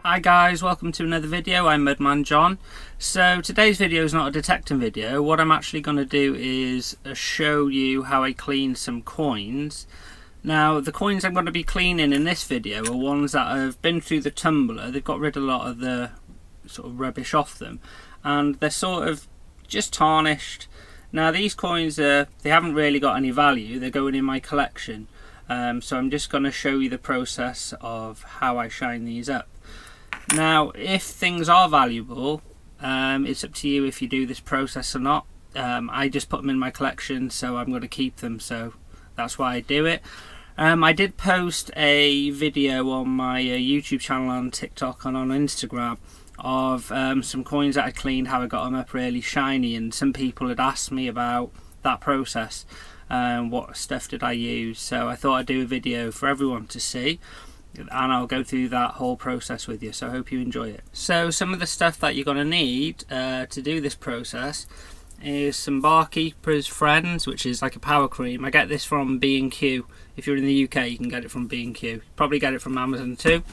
Hi guys, welcome to another video. I'm Mud Man Jon. So today's video is not a detecting video. What I'm actually going to do is show you how I clean some coins. Now the coins I'm going to be cleaning in this video are ones that have been through the tumbler. They've got rid of a lot of the sort of rubbish off them and they're sort of just tarnished. Now these coins they haven't really got any value. They're going in my collection. So I'm just going to show you the process of how I shine these up. Now if things are valuable, it's up to you if you do this process or not. I just put them in my collection, so I'm going to keep them, so that's why I do it. I did post a video on my YouTube channel, on TikTok and on Instagram of some coins that I cleaned, how I got them up really shiny, and some people had asked me about that process. What stuff did I use, so I thought I'd do a video for everyone to see, and I'll go through that whole process with you, so I hope you enjoy it. So some of the stuff that you're going to need to do this process is some Barkeeper's Friends, which is like a power cream. I get this from B&Q. If you're in the UK you can get it from B&Q, probably get it from Amazon too.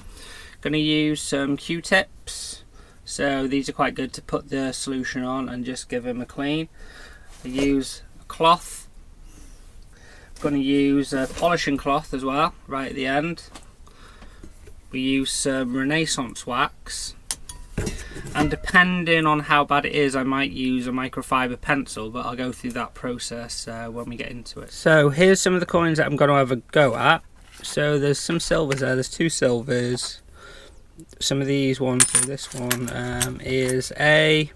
Going to use some Q-tips, so these are quite good to put the solution on and just give them a clean. I use a cloth. I'm going to use a polishing cloth as well right at the end. We use some Renaissance wax, and depending on how bad it is I might use a microfiber pencil, but I'll go through that process when we get into it. So here's some of the coins that I'm going to have a go at. So there's some silvers there, there's two silvers. Some of these ones, so this one is a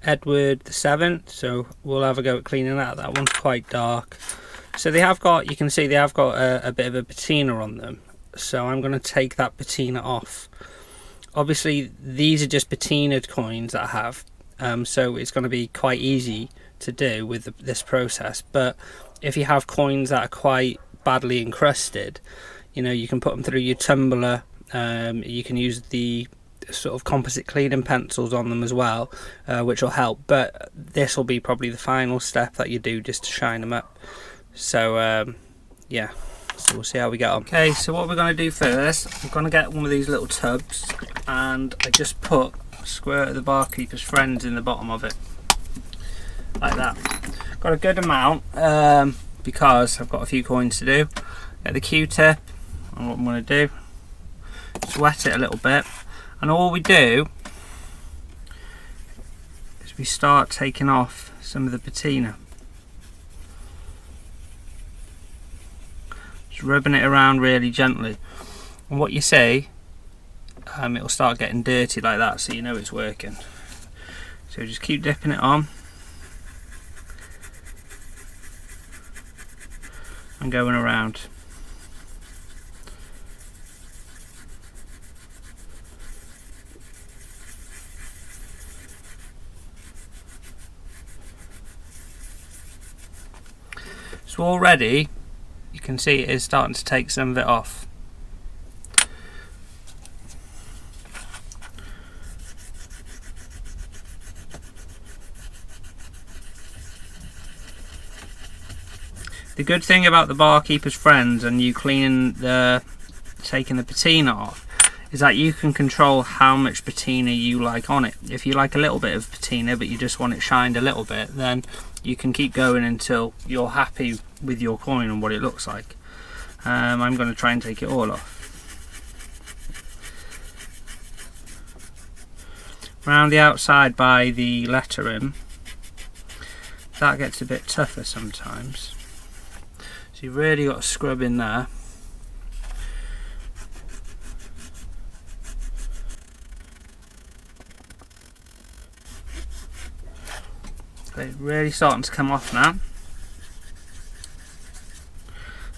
Edward VII, so we'll have a go at cleaning that. That one's quite dark. So they have got, you can see they have got a bit of a patina on them. So I'm going to take that patina off. Obviously these are just patinaed coins that I have, so it's going to be quite easy to do with this process. But if you have coins that are quite badly encrusted, you know, you can put them through your tumbler. You can use the sort of composite cleaning pencils on them as well, which will help, but this will be probably the final step that you do just to shine them up. So yeah, so we'll see how we get on. Okay, so what we're going to do first, I'm going to get one of these little tubs and I just put a squirt of the Barkeeper's Friends in the bottom of it, like that. Got a good amount because I've got a few coins to do. Get the Q-tip, and what I'm going to do is wet it a little bit, and all we do is we start taking off some of the patina. Just rubbing it around really gently, and what you see, it'll start getting dirty like that, so you know it's working. So just keep dipping it on and going around. So already you can see it is starting to take some of it off. The good thing about the Barkeeper's Friends and you cleaning taking the patina off is that you can control how much patina you like on it. If you like a little bit of patina but you just want it shined a little bit, then you can keep going until you're happy with your coin and what it looks like. I'm going to try and take it all off. Round the outside by the lettering, that gets a bit tougher sometimes. So you've really got to scrub in there. It's really starting to come off now.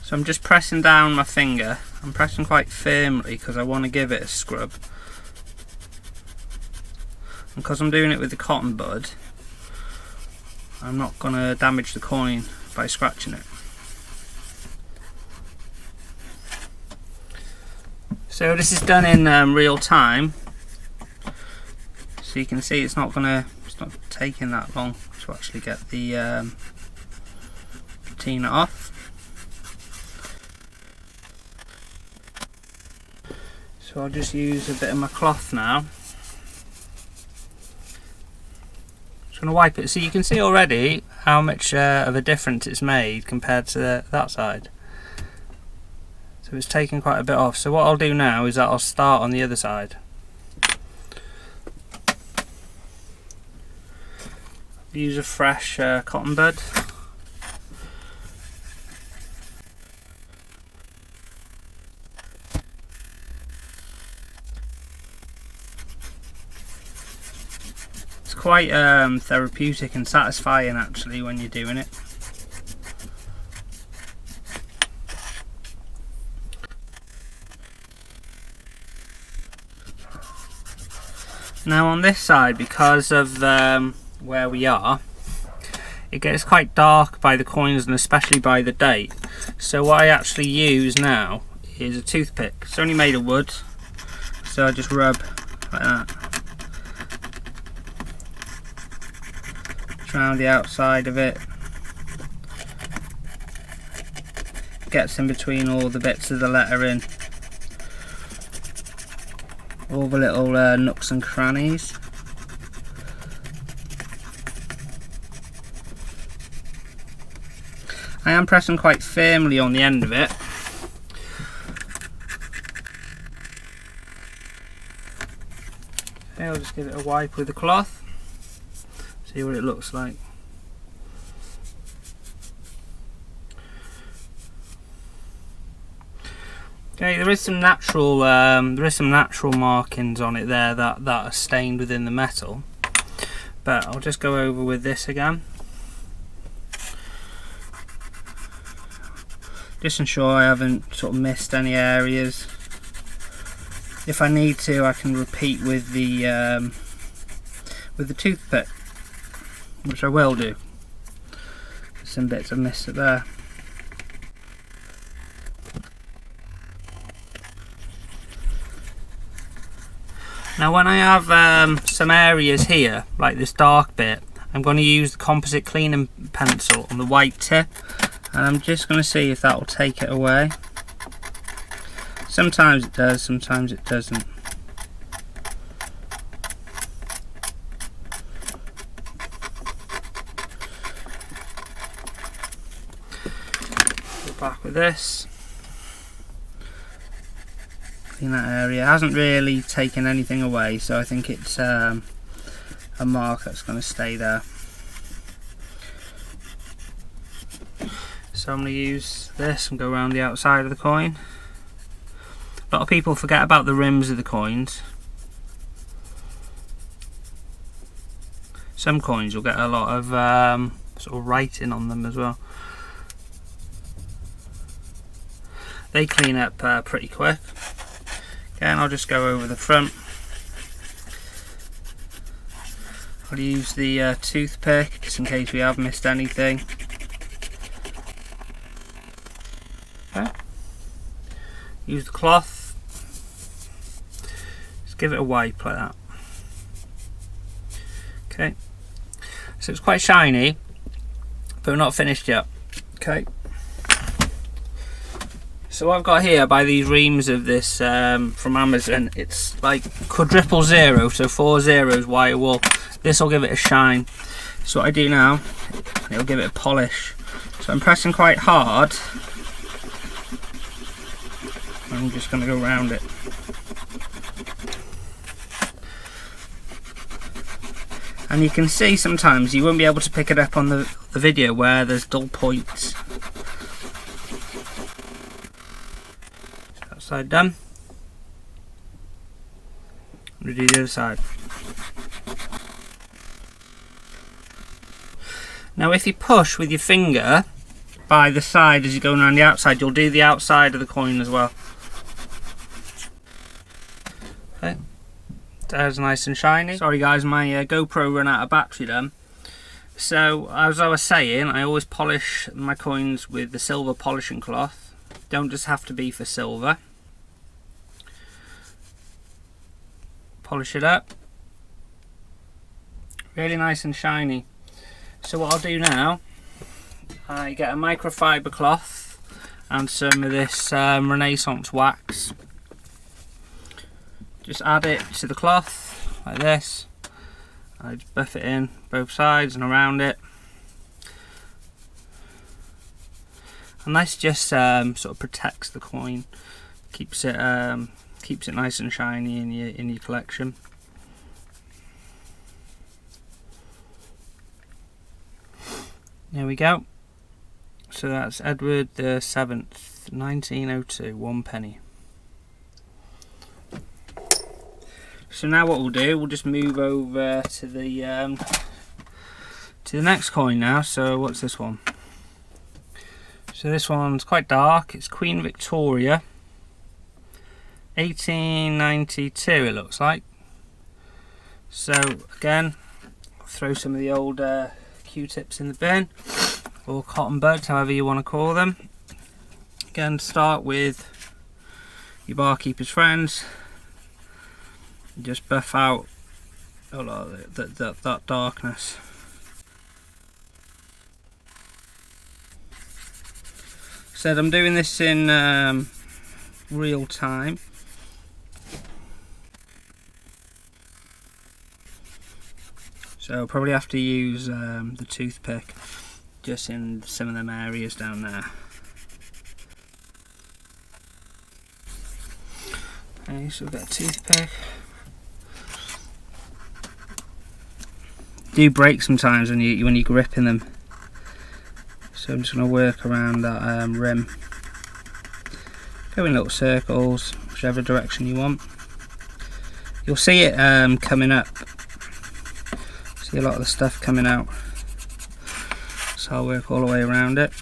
So I'm just pressing down my finger. I'm pressing quite firmly because I want to give it a scrub. And because I'm doing it with the cotton bud, I'm not going to damage the coin by scratching it. So this is done in real time. So you can see it's not taking that long to actually get the patina off. So I'll just use a bit of my cloth now. Just going to wipe it so you can see already how much of a difference it's made compared to that side. So it's taken quite a bit off. So what I'll do now is that I'll start on the other side. Use a fresh cotton bud. It's quite therapeutic and satisfying actually when you're doing it. Now on this side, because of where we are, it gets quite dark by the coins and especially by the date. So what I actually use now is a toothpick. It's only made of wood, so I just rub like that around the outside of it. Gets in between all the bits of the lettering, all the little nooks and crannies. I am pressing quite firmly on the end of it. Okay, I'll just give it a wipe with the cloth, see what it looks like. Okay, there is some natural markings on it there that are stained within the metal, but I'll just go over with this again. Just ensure I haven't sort of missed any areas. If I need to, I can repeat with the toothpick, which I will do. Some bits I've missed it there. Now when I have some areas here, like this dark bit, I'm going to use the Composite cleaning pencil on the white tip, and I'm just going to see if that will take it away. Sometimes it does, sometimes it doesn't. Go back with this. Clean that area. It hasn't really taken anything away, so I think it's a mark that's going to stay there. So I'm going to use this and go around the outside of the coin. A lot of people forget about the rims of the coins. Some coins will get a lot of sort of writing on them as well. They clean up pretty quick. Again, I'll just go over the front. I'll use the toothpick just in case we have missed anything. Okay. Use the cloth. Just give it a wipe like that. Okay. So it's quite shiny, but we're not finished yet. Okay. So what I've got here, by these reams of this from Amazon, it's like quadruple zero, so 4 zeros wire wool. This will give it a shine. So what I do now, it'll give it a polish. So I'm pressing quite hard. I'm just going to go around it. And you can see sometimes you won't be able to pick it up on the video where there's dull points. That side done. I'm going to do the other side. Now if you push with your finger by the side as you're going around the outside, you'll do the outside of the coin as well. Okay, that's nice and shiny. Sorry guys, my GoPro ran out of battery then. So as I was saying, I always polish my coins with the silver polishing cloth. Don't just have to be for silver. Polish it up. Really nice and shiny. So what I'll do now, I get a microfiber cloth and some of this Renaissance wax. just add it to the cloth like this. I just buff it in both sides and around it. And this just sort of protects the coin, keeps it nice and shiny in your collection. There we go. So that's Edward the 7th, 1902, 1 penny. So now what we'll do, we'll just move over to the next coin now. So what's this one? So this one's quite dark. It's Queen Victoria, 1892 it looks like. So again, I'll throw some of the old Q-tips in the bin, or cotton buds, however you want to call them. Again, start with your barkeeper's friends. Just buff out a lot of that darkness. Said I'm doing this in real time. So I'll probably have to use the toothpick just in some of them areas down there. Okay, so we've got a toothpick. Do break sometimes when you're gripping them. So I'm just going to work around that rim. Go in little circles, whichever direction you want. You'll see it coming up. See a lot of the stuff coming out. So I'll work all the way around it.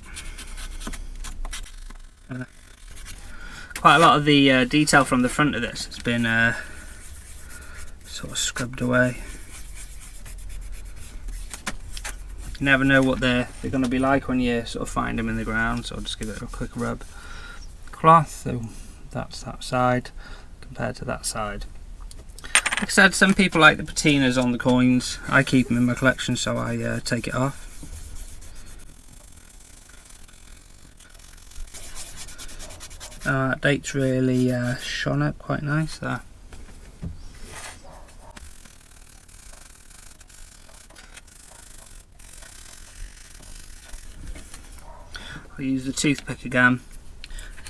Quite a lot of the detail from the front of this has been sort of scrubbed away. You never know what they're going to be like when you sort of find them in the ground, so I'll just give it a quick rub. Cloth, so that's that side compared to that side. Like I said, some people like the patinas on the coins. I keep them in my collection, so I take it off. That date's really shone up quite nice there. I'll use the toothpick again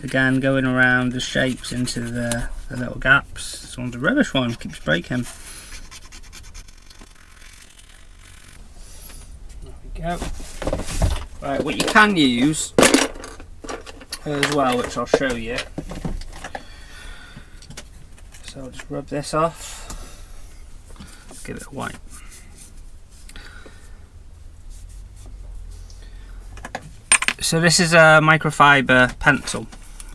going around the shapes into the little gaps. This one's a rubbish one, keeps breaking. There we go. Right, what you can use as well, which I'll show you. So I'll just rub this off, give it a wipe. So this is a microfiber pencil.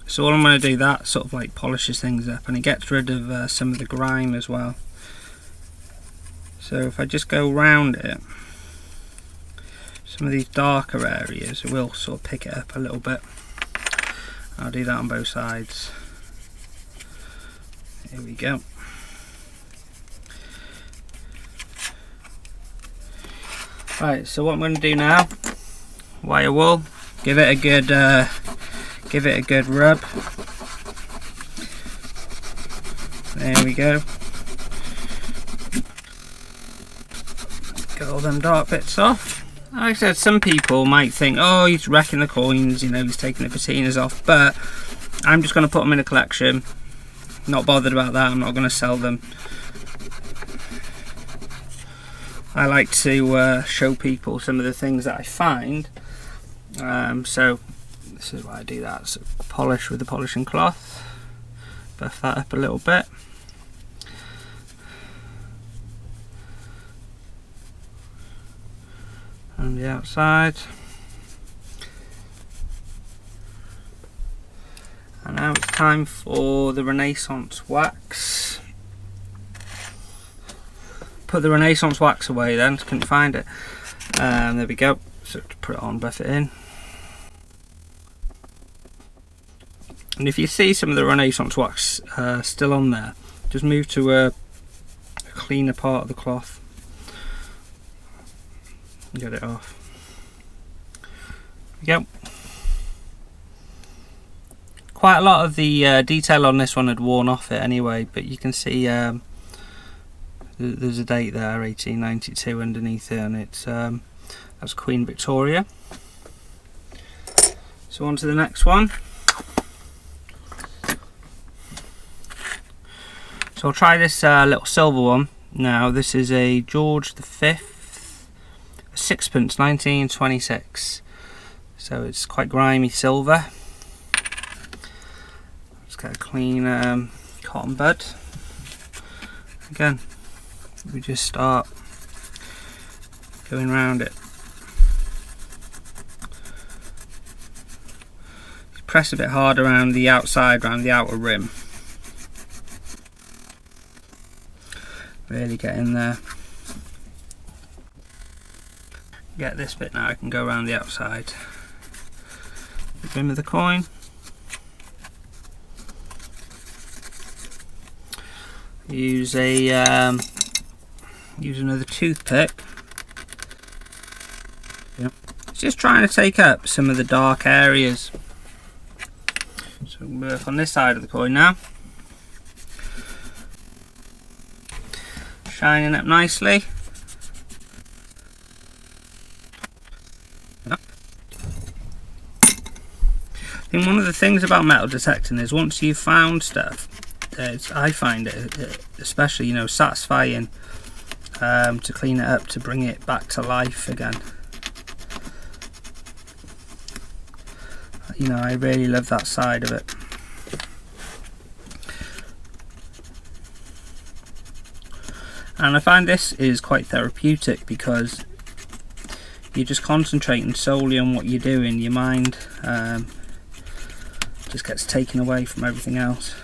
So all I'm going to do, that sort of like polishes things up, and it gets rid of some of the grime as well. So if I just go around it, some of these darker areas, it will sort of pick it up a little bit. I'll do that on both sides. Here we go. Right, so what I'm going to do now, wire wool, give it a good rub. There we go. Get all them dark bits off. Like I said, some people might think, oh, he's wrecking the coins, you know, he's taking the patinas off, but I'm just going to put them in a collection. Not bothered about that, I'm not going to sell them. I like to show people some of the things that I find. So this is why I do that. So polish with the polishing cloth, buff that up a little bit. And the outside. And now it's time for the Renaissance wax. Put the Renaissance wax away then, couldn't find it. There we go. So to put it on, buff it in. And if you see some of the Renaissance wax still on there, just move to a cleaner part of the cloth. Get it off. There we go. quite a lot of the detail on this one had worn off it anyway, but you can see there's a date there, 1892 underneath it, and it's that's Queen Victoria. So on to the next one. So I'll try this little silver one. Now this is a George V, sixpence, 1926. So it's quite grimy silver. Let's get a clean cotton bud. Again, we just start going around it. Press a bit hard around the outside, around the outer rim. Really get in there. Get this bit now, I can go around the outside. The rim of the coin. Use a use another toothpick. It's just trying to take up some of the dark areas. So we'll work on this side of the coin now. Shining up nicely. I think one of the things about metal detecting is once you've found stuff, I find it especially, you know, satisfying to clean it up, to bring it back to life again. You know, I really love that side of it. And I find this is quite therapeutic because you're just concentrating solely on what you're doing. Your mind just gets taken away from everything else.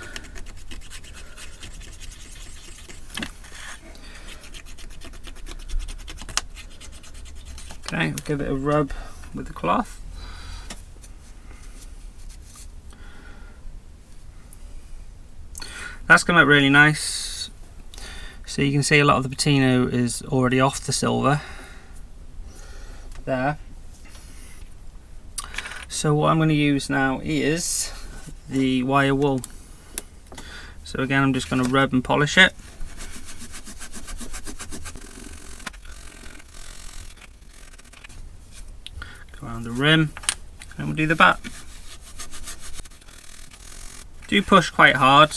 Okay, we'll give it a rub with the cloth. That's come out really nice. So you can see a lot of the patina is already off the silver there. So what I'm going to use now is the wire wool. So again, I'm just going to rub and polish it. Go around the rim, and we'll do the back. Do push quite hard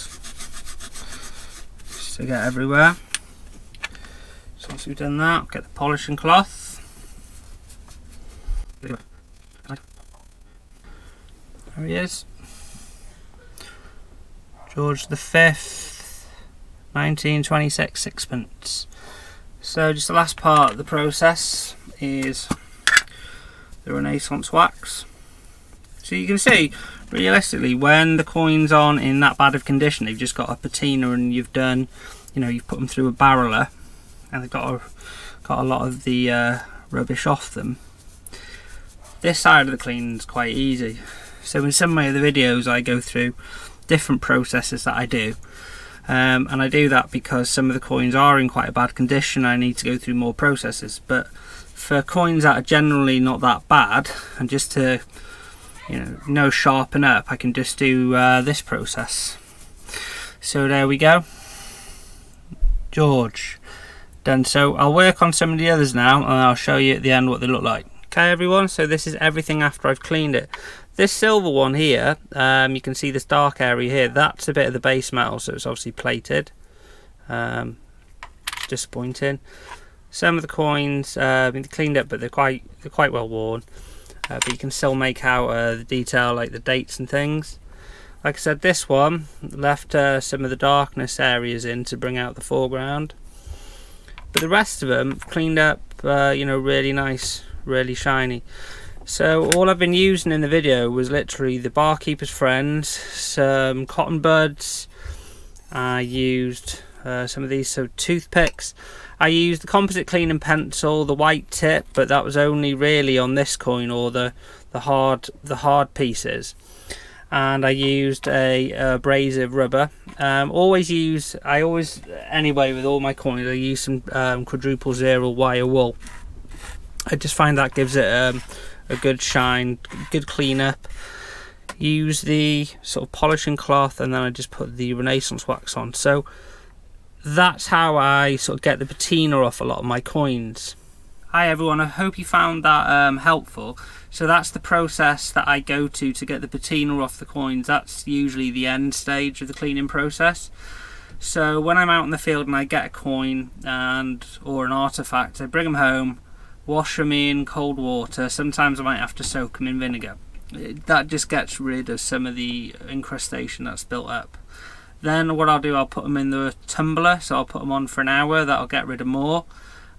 just to get everywhere. So once we've done that, get the polishing cloth. There he is. George V, 1926, sixpence. So just the last part of the process is the Renaissance wax. So you can see, realistically, when the coins aren't in that bad of condition, they've just got a patina and you've done, you know, you've put them through a barreler and they've got a lot of the rubbish off them. This side of the clean is quite easy. So in some way of the videos I go through different processes that I do, and I do that because some of the coins are in quite a bad condition. I need to go through more processes, but for coins that are generally not that bad, and just to, you know, sharpen up, I can just do this process. So there we go, George, done. So I'll work on some of the others now and I'll show you at the end what they look like. Okay everyone, so this is everything after I've cleaned it. This silver one here, you can see this dark area here, that's a bit of the base metal, so it's obviously plated. It's disappointing. Some of the coins been cleaned up, but they're quite well worn. But you can still make out the detail, like the dates and things. Like I said, this one left some of the darkness areas in to bring out the foreground. But the rest of them cleaned up, you know, really nice, really shiny. So all I've been using in the video was literally the Barkeeper's Friends, some cotton buds. I used some of these, so toothpicks. I used the Composite cleaning pencil, the white tip, but that was only really on this coin, or the hard pieces. And I used a abrasive rubber. Anyway, with all my coins, I use some quadruple zero wire wool. I just find that gives it a good shine, good clean up. use the sort of polishing cloth, and then I just put the Renaissance wax on. So that's how I sort of get the patina off a lot of my coins. Hi everyone, I hope you found that helpful. So that's the process that I go to get the patina off the coins. That's usually the end stage of the cleaning process. So when I'm out in the field and I get a coin or an artifact, I bring them home, wash them in cold water. Sometimes I might have to soak them in vinegar. That just gets rid of some of the incrustation that's built up. Then what I'll do, I'll put them in the tumbler, so I'll put them on for an hour. That'll get rid of more.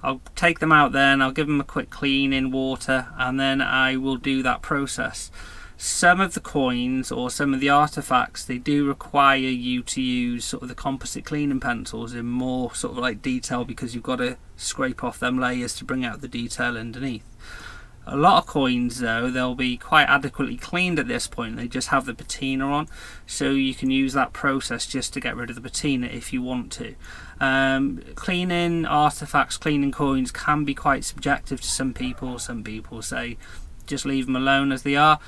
I'll take them out then, I'll give them a quick clean in water, and then I will do that process. Some of the coins or some of the artifacts, they do require you to use sort of the composite cleaning pencils in more sort of like detail, because you've got to scrape off them layers to bring out the detail underneath. A lot of coins though, they'll be quite adequately cleaned at this point. They just have the patina on, so you can use that process just to get rid of the patina if you want to. Cleaning artifacts, cleaning coins can be quite subjective to some people. Some people say just leave them alone as they are.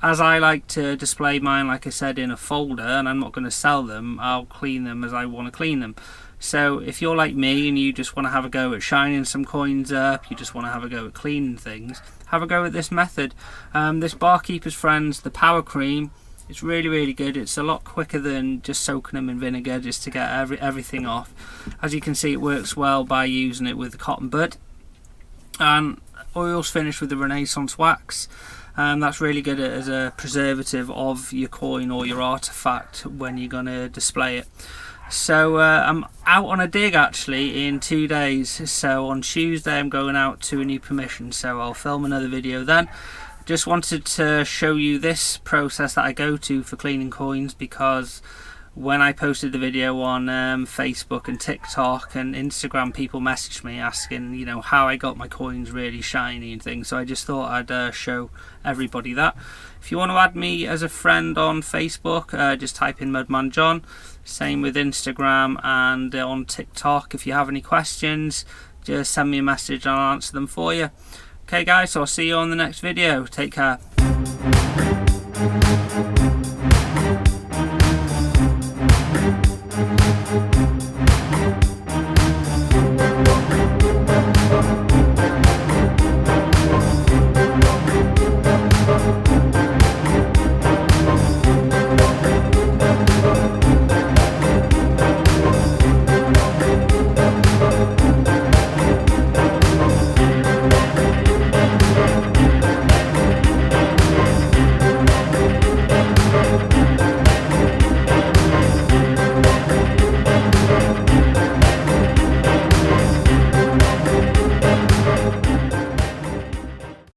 As I like to display mine, like I said, in a folder, and I'm not going to sell them, I'll clean them as I want to clean them. So if you're like me and you just want to have a go at shining some coins up, you just want to have a go at cleaning things, have a go at this method. This Barkeeper's Friends, the Power Cream, it's really good. It's a lot quicker than just soaking them in vinegar just to get everything off. As you can see, it works well by using it with the cotton bud. And oil's finished with the Renaissance wax. That's really good as a preservative of your coin or your artifact when you're going to display it. So I'm out on a dig actually in 2 days. So on Tuesday I'm going out to a new permission, so I'll film another video then. Just wanted to show you this process that I go to for cleaning coins, because when I posted the video on Facebook and TikTok and Instagram, people messaged me asking, you know, how I got my coins really shiny and things. So I just thought I'd show everybody that. If you want to add me as a friend on Facebook, just type in Mud Man Jon. Same with Instagram and on TikTok. If you have any questions, just send me a message and I'll answer them for you. Okay guys, so I'll see you on the next video. Take care.